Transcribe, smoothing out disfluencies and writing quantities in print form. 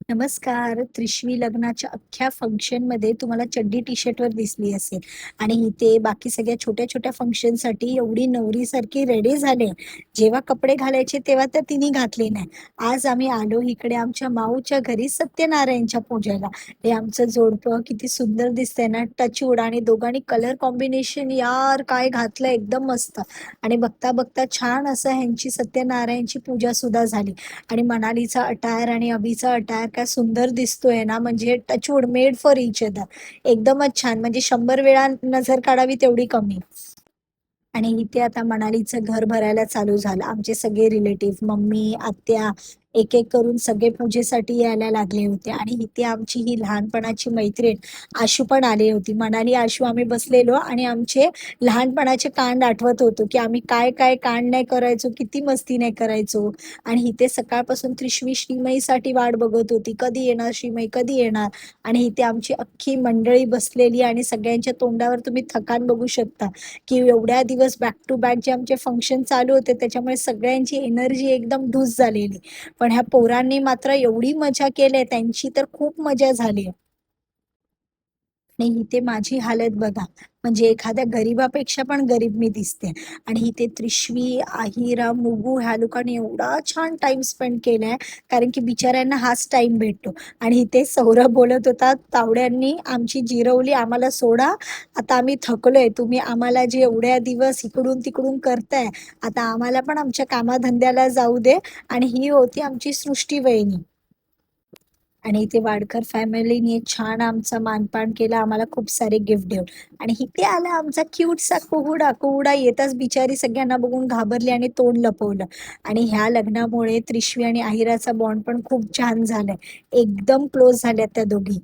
नमस्कार. त्रिशवी लग्नाच्या अख्ख्या फंक्शनमध्ये तुम्हाला चड्डी टी-शर्टवर दिसली असेल आणि इथे बाकी सगळ्या छोट्या-छोट्या फंक्शनसाठी एवढी नवरीसारखी रेडी झाले. जेव्हा कपडे घालायचे तेव्हा तर तिने घातले नाही. आज आम्ही आलो इकडे आमच्या माऊच्या घरी सत्यनारायणच्या पूजेला. हे आमचं जोडपं किती सुंदर दिसतंय ना, टचवूड आणि दोघांनी कलर कॉम्बिनेशन यार काय घातलं एकदम मस्त. आणि बघता-बघता छान असं ह्यांची सत्यनारायणची पूजा सुद्धा झाली. आणि मनालीचा अटायर आणि अभिचा अटायर काय सुंदर दिसतोय ना, म्हणजे touch wood made for each other. एकदमच छान, म्हणजे 100 वेळा नजर काढावी तेवढी कमी. आणि इथे आता मनालीचं घर भरायला चालू झालं. आमचे सगळे रिलेटिव्ह, मम्मी, आत्या एक-एक करून सगळे पूजेसाठी यायला लागले होते. आणि इथे आमची ही लहानपणाची मैत्रीण आशू पण आली होती. मनाली, आशू आम्ही बसलेलो आणि आमचे लहानपणाचे कांड आठवत होतो, की आम्ही काय-काय कांड नाही करायचो, किती मस्ती नाही करायचो. आणि इथे सकाळपासून त्रिशवी श्रीमईसाठी वाट बघत होती. कधी येणार श्रीमई, कधी येणार? आणि इथे आमची अख्खी मंडळी बसलेली आणि सगळ्यांच्या तोंडावर तुम्ही थकान बघू शकता. की एवढ्या दिवस बॅक टू बॅक जे आमचे फंक्शन चालू होते त्याच्यामुळे सगळ्यांची एनर्जी एकदम ढूस झालेली. पण ह्या पोरांनी मात्र एवढी मजा केली, त्यांची तर खूप मजा झाली. आणि इथे माझी हालत बघा, म्हणजे एखाद्या गरीबापेक्षा पण गरीब मी दिसते. आणि इथे त्रिशवी, आहिरा, मुगू ह्या लोकांनी एवढा छान टाइम स्पेंड केलाय, कारण की बिचाऱ्यांना हाच टाइम भेटतो. आणि इथे सौरभ बोलत होता, तावड्यांनी आमची जिरवली, आम्हाला सोडा, आता आम्ही थकलोय, तुम्ही आम्हाला जे एवढ्या दिवस इकडून तिकडून करताय, आता आम्हाला पण आमच्या कामाधंद्याला जाऊ दे. आणि ही होती आमची सृष्टी वहिनी. आणि इथे वाडकर फॅमिलीने छान आमचा मानपान केला, आम्हाला खूप सारे गिफ्ट देऊन. आणि इथे आला आमचा क्यूटसा कुहुडा. कुहुडा येताच बिचारी सगळ्यांना बघून घाबरली आणि तोंड लपवलं. आणि ह्या लग्नामुळे त्रिशवी आणि आहिराचा बॉन्ड पण खूप छान झालाय. एकदम क्लोज झाल्यात त्या दोघी.